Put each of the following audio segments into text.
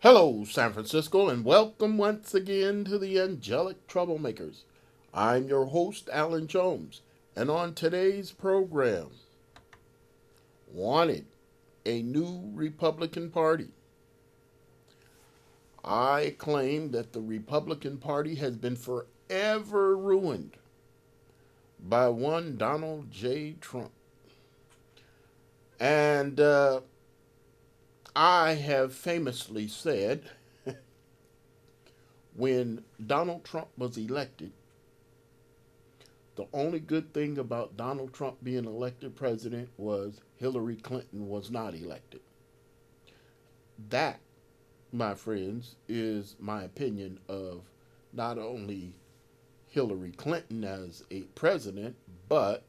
Hello, San Francisco, and welcome once again to the Angelic Troublemakers. I'm your host, Alan Jones, and on today's program, Wanted, a new Republican Party. I claim that the Republican Party has been forever ruined by one Donald J. Trump. And I have famously said when Donald Trump was elected, the only good thing about Donald Trump being elected president was Hillary Clinton was not elected. That, my friends, is my opinion of not only Hillary Clinton as a president, but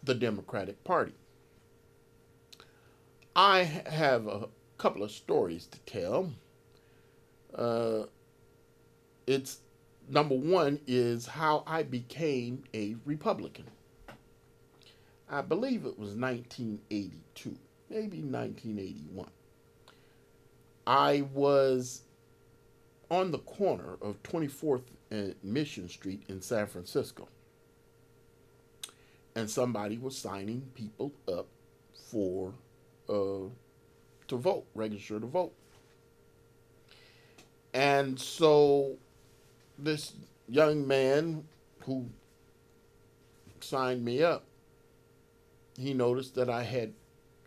the Democratic Party. I have a couple of stories to tell. Uh, it's number one is how I became a Republican. I believe it was 1982, maybe 1981. I was on the corner of 24th and Mission Street in San Francisco, and somebody was signing people up for to vote, register to vote. And so this young man who signed me up, he noticed that I had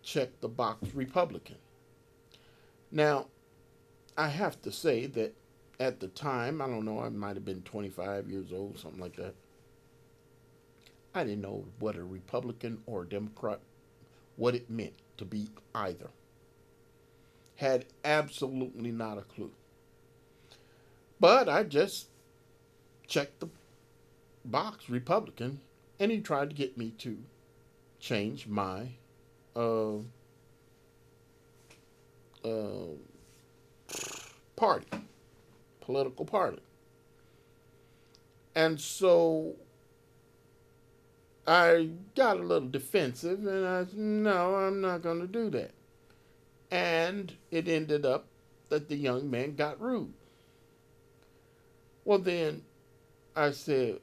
checked the box Republican. Now, I have to say that at the time, I don't know, I might have been 25 years old, something like that. I didn't know what a Republican or a Democrat, what it meant to be either. Had absolutely not a clue. But I just checked the box Republican, and he tried to get me to change my uh, uh, party, political party. And so I got a little defensive and I said, no, I'm not going to do that. And it ended up that the young man got rude. Well, then I said,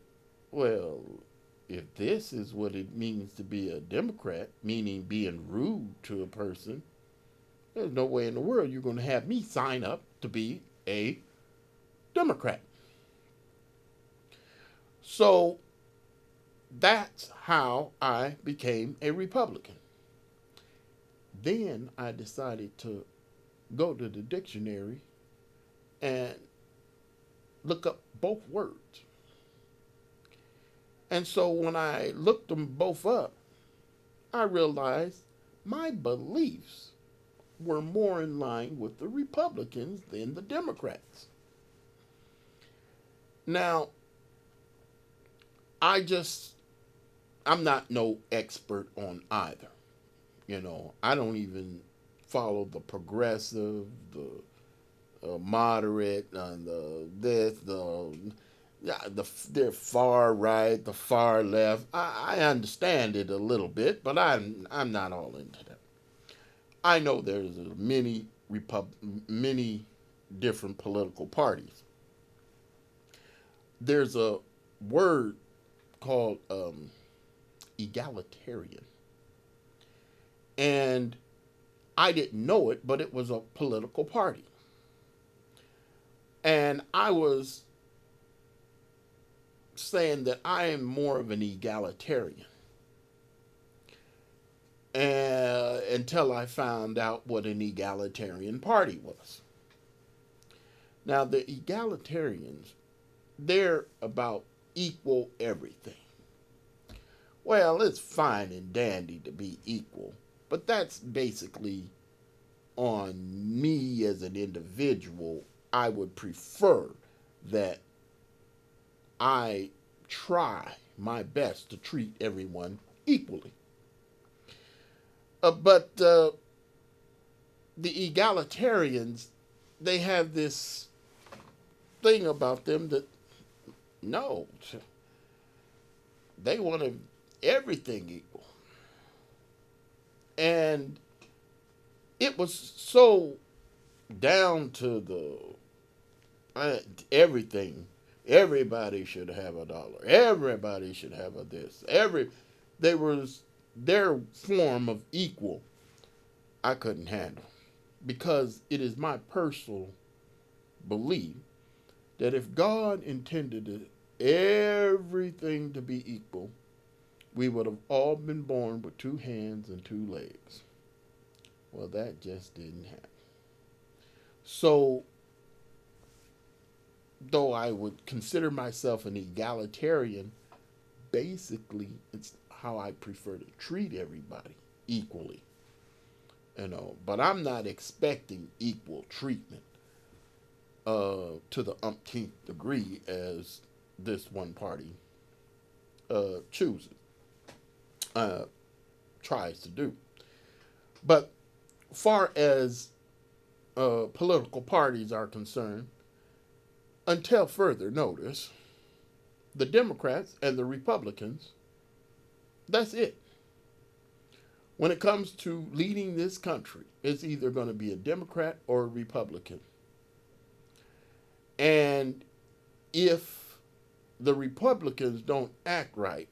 well, if this is what it means to be a Democrat, meaning being rude to a person, there's no way in the world you're going to have me sign up to be a Democrat. So that's how I became a Republican. Then I decided to go to the dictionary and look up both words. And so when I looked them both up, I realized my beliefs were more in line with the Republicans than the Democrats. Now, I just, I'm not no expert on either. I don't even follow the progressive, the moderate, and the this, the yeah, they're far right, the far left. I understand it a little bit, but I'm not all into that. I know there's many different political parties. There's a word called egalitarian, and I didn't know it, but it was a political party, and I was saying that I am more of an egalitarian. Until I found out what an egalitarian party was. Now, the egalitarians, they're about equal everything. Well, it's fine and dandy to be equal, but that's basically on me as an individual. I would prefer that I try my best to treat everyone equally. But the egalitarians, they have this thing about them that no, they want everything equal. And it was so down to the everything. Everybody should have a dollar. Everybody should have a this. They was their form of equal. I couldn't handle because it is my personal belief that if God intended everything to be equal, we would have all been born with two hands and two legs. Well, that just didn't happen. So, though I would consider myself an egalitarian, basically it's how I prefer to treat everybody equally. But I'm not expecting equal treatment to the umpteenth degree as this one party chooses, uh, tries to do. But far as political parties are concerned, until further notice, the Democrats and the Republicans, that's it. When it comes to leading this country, it's either going to be a Democrat or a Republican. And if the Republicans don't act right,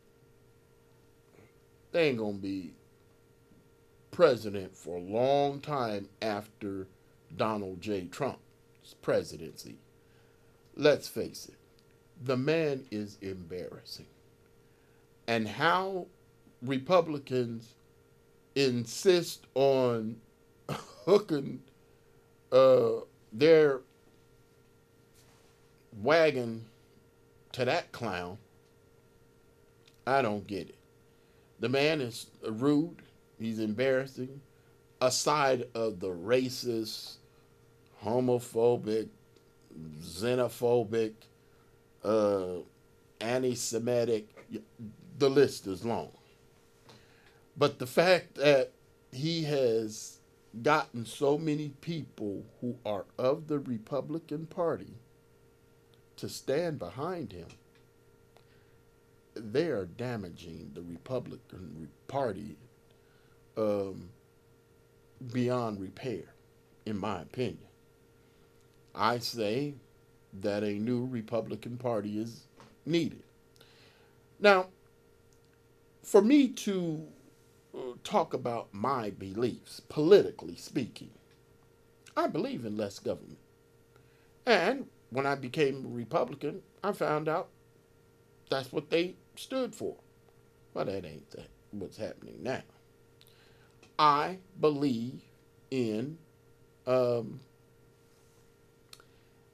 they ain't going to be president for a long time after Donald J. Trump's presidency. Let's face it, the man is embarrassing. And how Republicans insist on hooking their wagon to that clown, I don't get it. The man is rude. He's embarrassing. Aside of the racist, homophobic, xenophobic, uh, anti-Semitic, the list is long. But the fact that he has gotten so many people who are of the Republican Party to stand behind him, they are damaging the Republican Party beyond repair, in my opinion. I say that a new Republican Party is needed. Now, for me to talk about my beliefs, politically speaking, I believe in less government. And when I became a Republican, I found out that's what they stood for. Well, that ain't that what's happening now. I believe in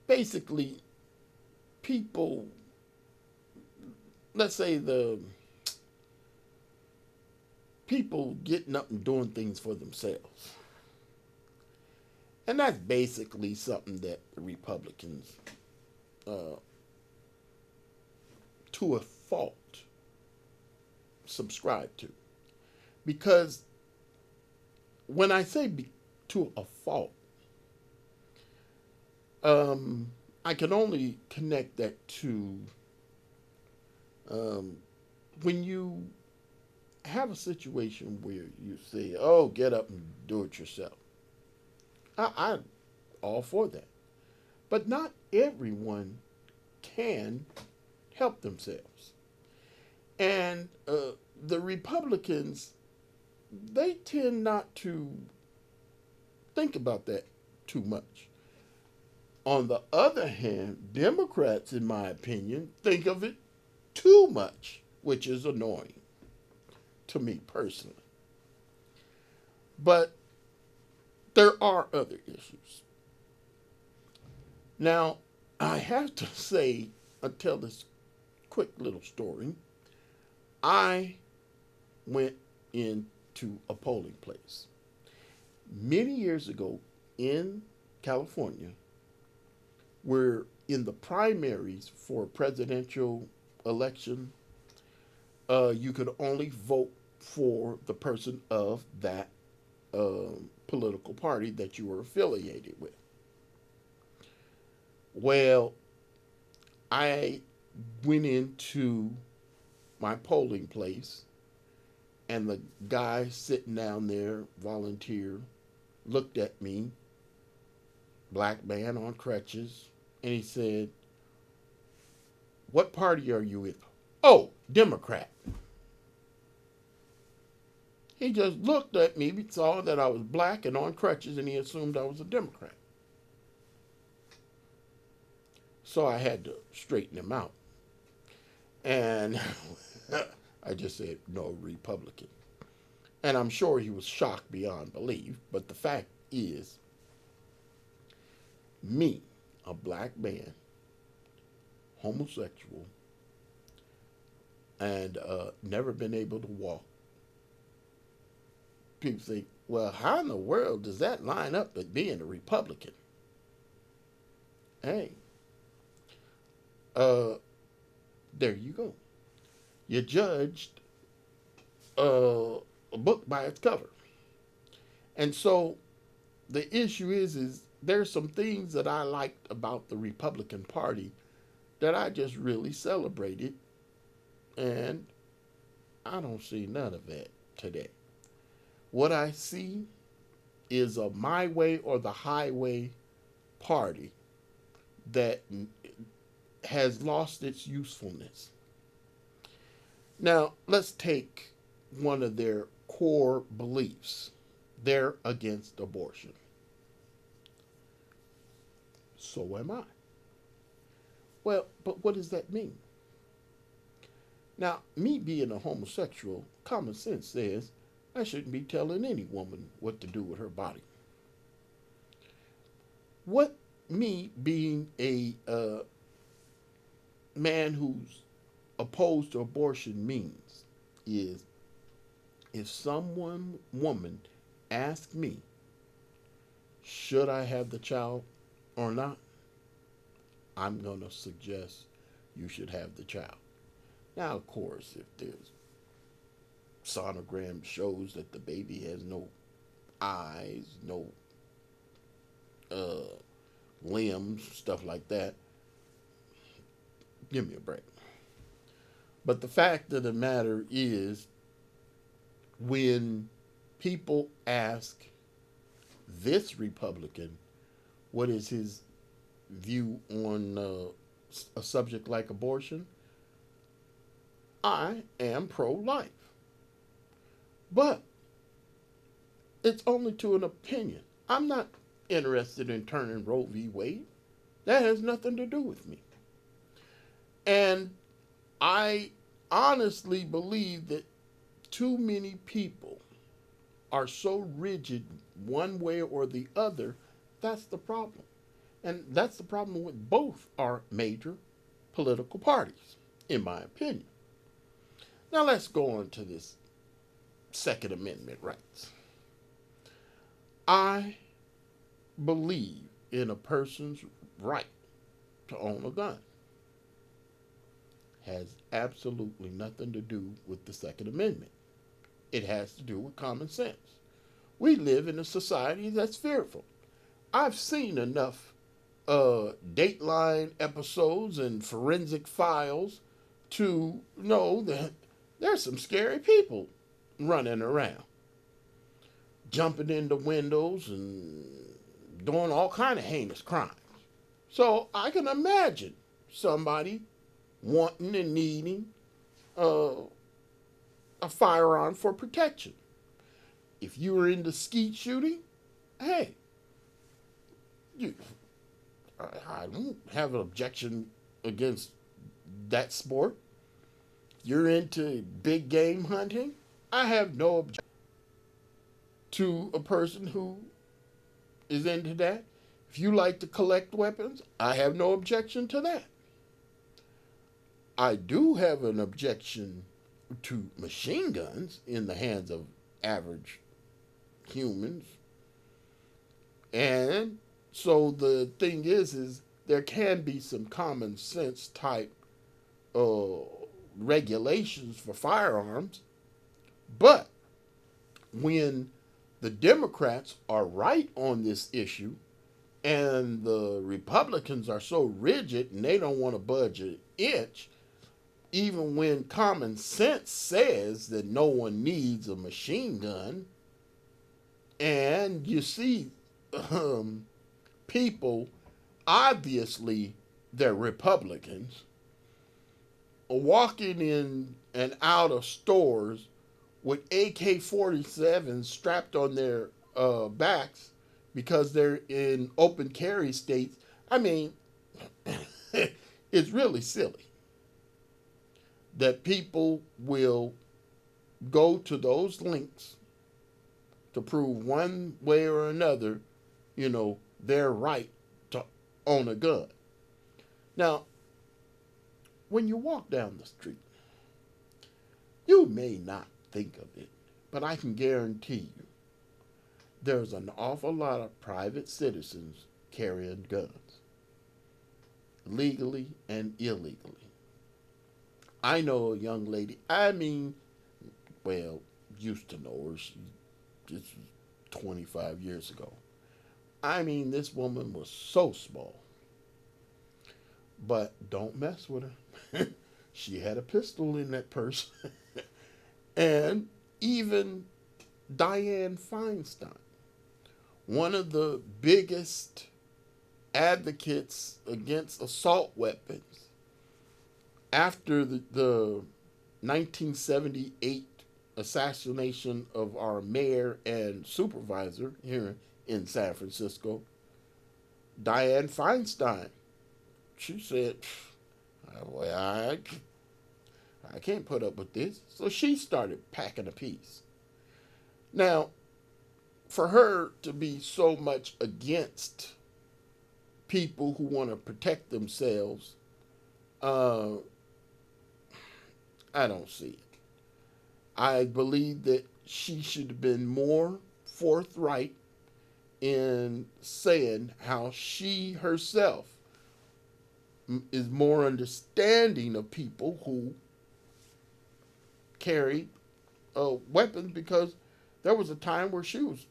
basically people, let's say the people getting up and doing things for themselves. And that's basically something that the Republicans, to a fault, subscribe to. Because when I say to a fault, I can only connect that to when you have a situation where you say, oh, get up and do it yourself. I'm all for that. But not everyone can help themselves. And the Republicans, they tend not to think about that too much. On the other hand, Democrats, in my opinion, think of it too much, which is annoying to me personally. But there are other issues. Now, I have to say, I'll tell this quick little story. I went into a polling place many years ago in California. We're in the primaries for a presidential election. You could only vote for the person of that political party that you were affiliated with. Well, I went into my polling place, and the guy sitting down there, volunteer, looked at me black man on crutches, and he said, "What party are you with?" "Oh, Democrat." He just looked at me, saw that I was black and on crutches, and he assumed I was a Democrat. So I had to straighten him out. And I just said, "No, Republican." And I'm sure he was shocked beyond belief. But the fact is, me, a black man, homosexual, and never been able to walk. People think, well, how in the world does that line up with being a Republican? Hey, uh, there you go. You judged a book by its cover. And so the issue is there's some things that I liked about the Republican Party that I just really celebrated, and I don't see none of that today. What I see is a my way or the highway party that has lost its usefulness. Now, let's take one of their core beliefs. They're against abortion. So am I. Well, but what does that mean? Now, me being a homosexual, common sense says I shouldn't be telling any woman what to do with her body. What me being a man who's opposed to abortion means is if someone, woman, asks me, should I have the child or not, I'm going to suggest you should have the child. Now, of course, if there's sonogram shows that the baby has no eyes, no limbs, stuff like that, give me a break. But the fact of the matter is, when people ask this Republican what is his view on a subject like abortion, I am pro-life. But it's only to an opinion. I'm not interested in turning Roe v. Wade. That has nothing to do with me. And I honestly believe that too many people are so rigid one way or the other. That's the problem. And that's the problem with both our major political parties, in my opinion. Now let's go on to this Second Amendment rights. I believe in a person's right to own a gun. Has absolutely nothing to do with the Second Amendment. It has to do with common sense. We live in a society that's fearful. I've seen enough Dateline episodes and forensic files to know that there's some scary people running around, jumping into windows and doing all kind of heinous crimes. So I can imagine somebody wanting and needing a firearm for protection. If you were into skeet shooting, hey, I don't have an objection against that sport. You're into big game hunting, I have no objection to a person who is into that. If you like to collect weapons, I have no objection to that. I do have an objection to machine guns in the hands of average humans. And so the thing is there can be some common sense type regulations for firearms. But when the Democrats are right on this issue and the Republicans are so rigid and they don't want to budge an inch, even when common sense says that no one needs a machine gun, and you see people, obviously they're Republicans, are walking in and out of stores with AK-47s strapped on their backs because they're in open carry states. I mean, it's really silly that people will go to those links to prove one way or another, their right to own a gun. Now, when you walk down the street, you may not think of it, but I can guarantee you there's an awful lot of private citizens carrying guns, legally and illegally. I know a young lady, used to know her. This was 25 years ago. This woman was so small. But don't mess with her. She had a pistol in that purse. And even Dianne Feinstein, one of the biggest advocates against assault weapons after the 1978 assassination of our mayor and supervisor here in San Francisco, Dianne Feinstein, she said, well, I can't put up with this. So she started packing a piece. Now, for her to be so much against people who want to protect themselves, I don't see it. I believe that she should have been more forthright in saying how she herself is more understanding of people who carry weapons, because there was a time where she was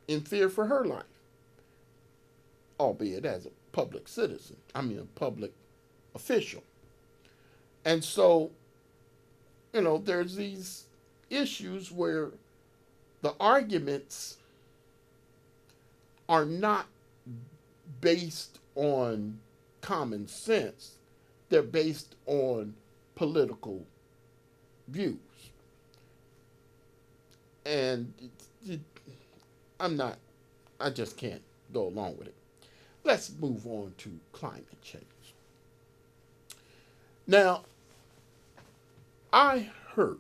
in fear for her life, albeit as a public citizen. A public official. And so, there's these issues where the arguments are not based on common sense. They're based on political views. And I just can't go along with it. Let's move on to climate change. Now, I heard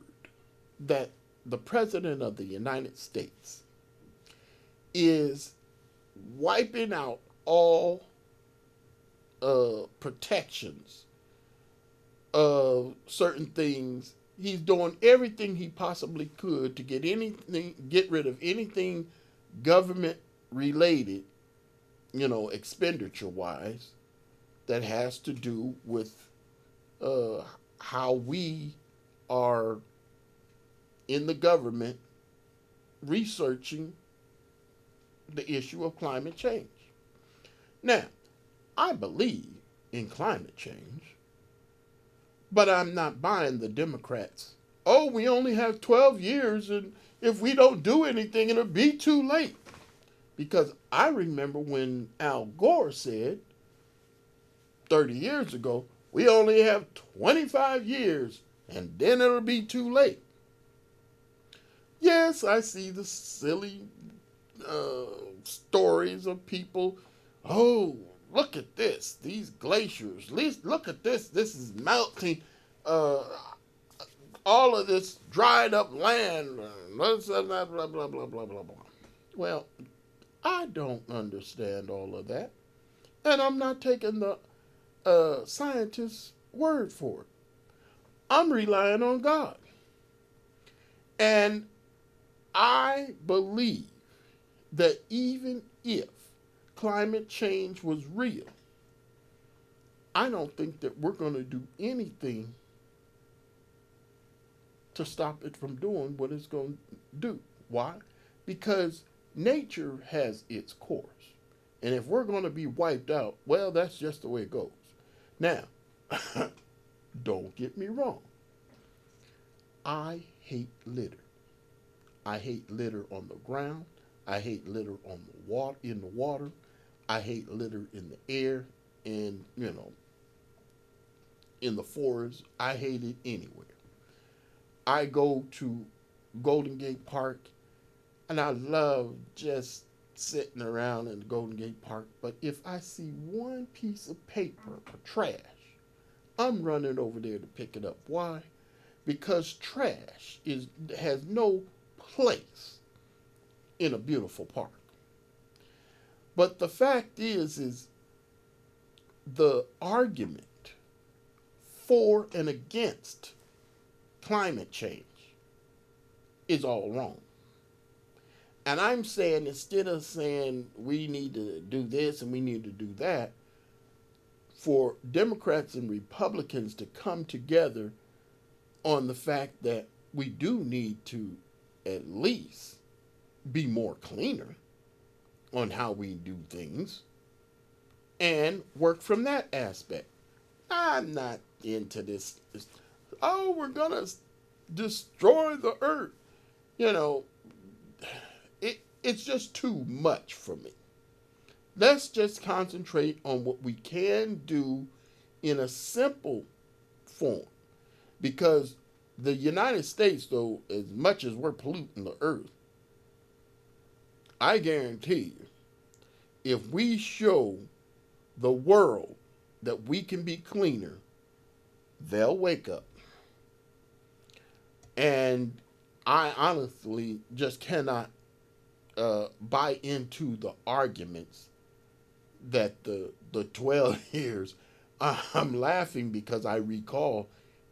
that the President of the United States is wiping out all protections of certain things. He's doing everything he possibly could to get rid of anything government related, expenditure wise, that has to do with how we are in the government researching the issue of climate change. Now, I believe in climate change, but I'm not buying the Democrats. Oh, we only have 12 years, and if we don't do anything, it'll be too late. Because I remember when Al Gore said 30 years ago, we only have 25 years, and then it'll be too late. Yes, I see the silly stories of people. Oh, look at this, these glaciers. Look at this. This is melting. All of this dried up land. Blah, blah, blah, blah, blah, blah, blah. Well, I don't understand all of that. And I'm not taking the scientist's word for it. I'm relying on God. And I believe that even if climate change was real, I don't think that we're going to do anything to stop it from doing what it's going to do. Why? Because nature has its course. And if we're going to be wiped out, well, that's just the way it goes. Now, don't get me wrong. I hate litter. I hate litter on the ground. I hate litter on the water, in the water. I hate litter in the air and, in the forest. I hate it anywhere. I go to Golden Gate Park and I love just sitting around in the Golden Gate Park. But if I see one piece of paper or trash, I'm running over there to pick it up. Why? Because trash has no place in a beautiful park. But the fact is the argument for and against climate change is all wrong. And I'm saying, instead of saying we need to do this and we need to do that, for Democrats and Republicans to come together on the fact that we do need to at least be more cleaner on how we do things and work from that aspect. I'm not into this. Oh, we're going to destroy the earth. You know, it's just too much for me. Let's just concentrate on what we can do in a simple form. Because the United States, though, as much as we're polluting the earth, I guarantee you, if we show the world that we can be cleaner, they'll wake up. And I honestly just cannot buy into the arguments that the 12 years. I'm laughing because I recall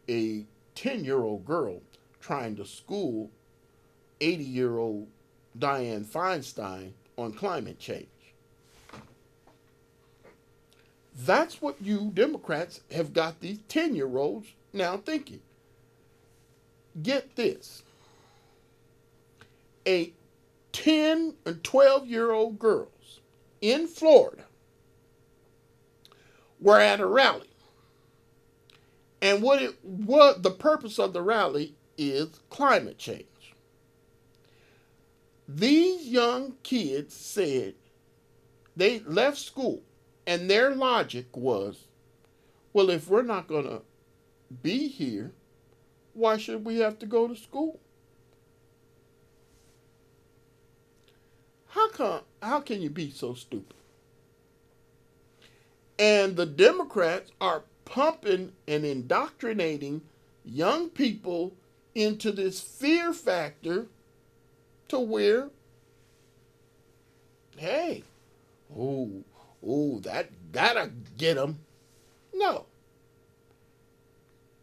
a 10-year-old girl trying to school 80-year-old Dianne Feinstein on climate change. That's what you Democrats have got these 10-year-olds now thinking. Get this. A 10 and 12-year-old girls in Florida were at a rally. And what the purpose of the rally is climate change. These young kids said they left school, and their logic was, well, if we're not going to be here, why should we have to go to school? How can you be so stupid? And the Democrats are pumping and indoctrinating young people into this fear factor to where, hey, that'll get them. No.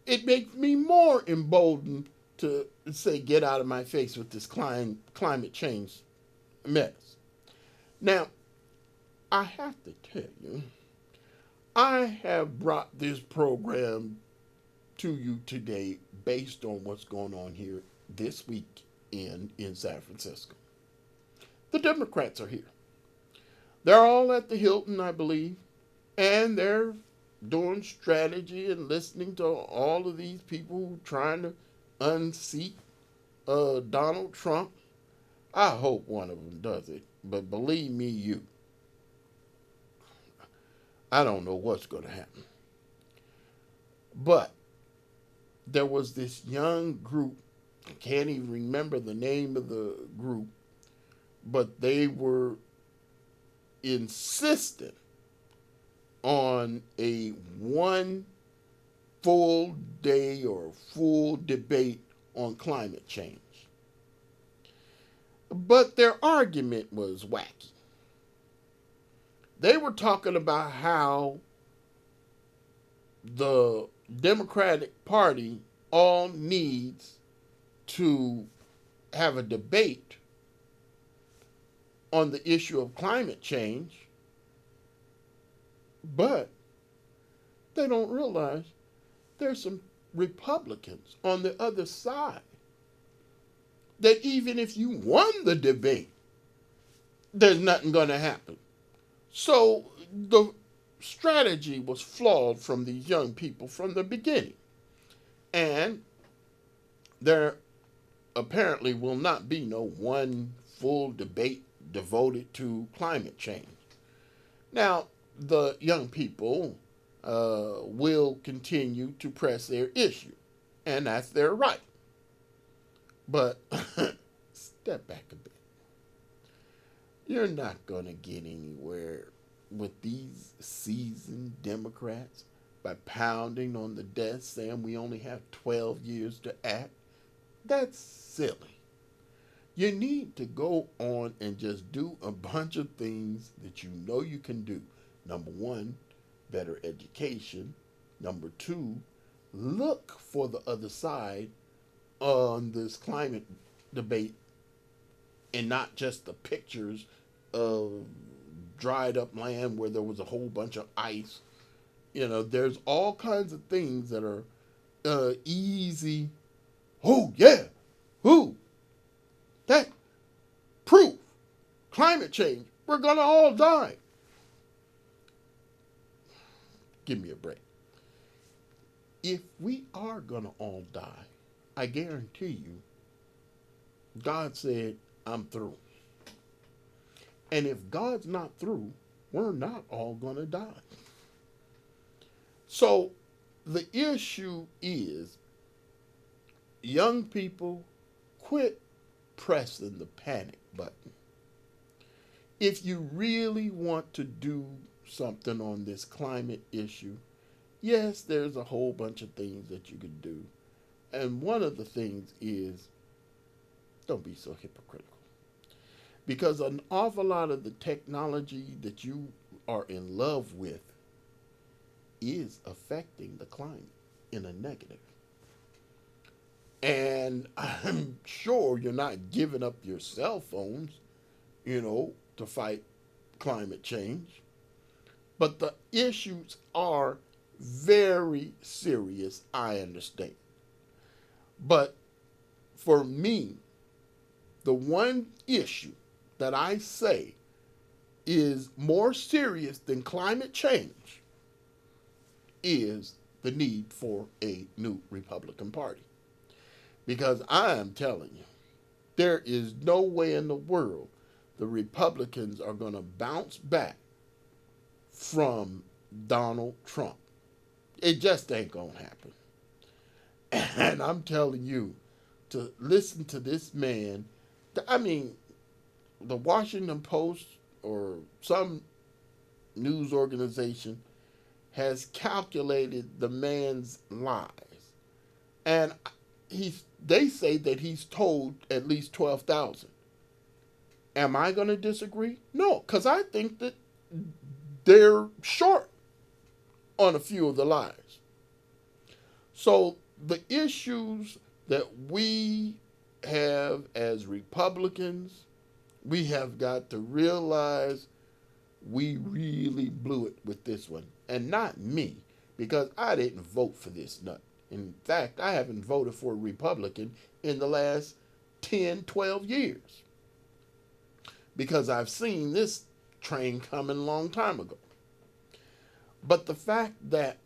It makes me more emboldened to say, get out of my face with this climate change mess. Now, I have to tell you, I have brought this program to you today based on what's going on here this week in San Francisco. The Democrats are here. They're all at the Hilton, I believe, and they're doing strategy and listening to all of these people trying to unseat Donald Trump. I hope one of them does it, but believe me, I don't know what's going to happen. But there was this young group, I can't even remember the name of the group, but they were insistent on a one full day or full debate on climate change. But their argument was wacky. They were talking about how the Democratic Party all needs to have a debate on the issue of climate change, but they don't realize there's some Republicans on the other side that even if you won the debate, there's nothing going to happen. So the strategy was flawed from these young people from the beginning. And there apparently will not be no one full debate devoted to climate change. Now, the young people will continue to press their issue, and that's their right. But step back a bit. You're not going to get anywhere with these seasoned Democrats by pounding on the desk saying we only have 12 years to act. That's silly. You need to go on and just do a bunch of things that you know you can do. Number one, better education. Number two, look for the other side on this climate debate and not just the pictures of dried up land where there was a whole bunch of ice. There's all kinds of things that are easy. Oh, yeah. Who? That proof. Climate change. We're going to all die. Give me a break. If we are going to all die, I guarantee you, God said, I'm through. And if God's not through, we're not all going to die. So the issue is, young people, quit pressing the panic button. If you really want to do something on this climate issue, yes, there's a whole bunch of things that you can do. And one of the things is, don't be so hypocritical. Because an awful lot of the technology that you are in love with is affecting the climate in a negative. And I'm sure you're not giving up your cell phones, to fight climate change. But the issues are very serious, I understand. But for me, the one issue that I say is more serious than climate change is the need for a new Republican Party. Because I am telling you, there is no way in the world the Republicans are going to bounce back from Donald Trump. It just ain't going to happen. And I'm telling you, to listen to this man, the Washington Post or some news organization has calculated the man's lies. And they say that he's told at least 12,000. Am I going to disagree? No, because I think that they're short on a few of the lies. So the issues that we have as Republicans, we have got to realize we really blew it with this one. And not me, because I didn't vote for this nut. In fact, I haven't voted for a Republican in the last 10, 12 years. Because I've seen this train coming a long time ago. But the fact that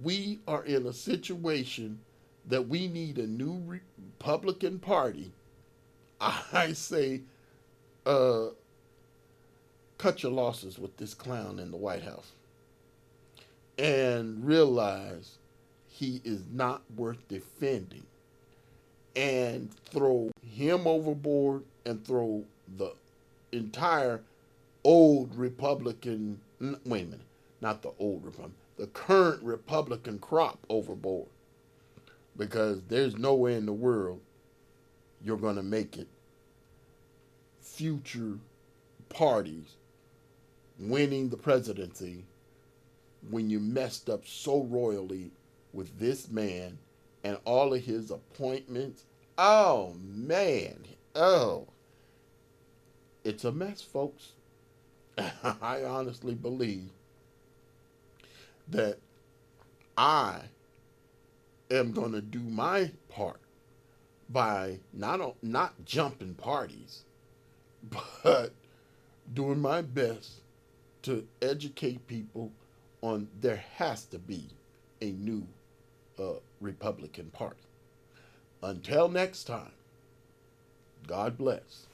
we are in a situation that we need a new Republican Party, I say, cut your losses with this clown in the White House. And realize he is not worth defending. And throw him overboard and throw the entire old Republican, wait a minute, not the old Republican, the current Republican crop overboard. Because there's no way in the world you're going to make it future parties winning the presidency when you messed up so royally with this man and all of his appointments. Oh, man. Oh. It's a mess, folks. I honestly believe that I am going to do my part by not jumping parties, but doing my best to educate people on there has to be a new Republican Party. Until next time, God bless.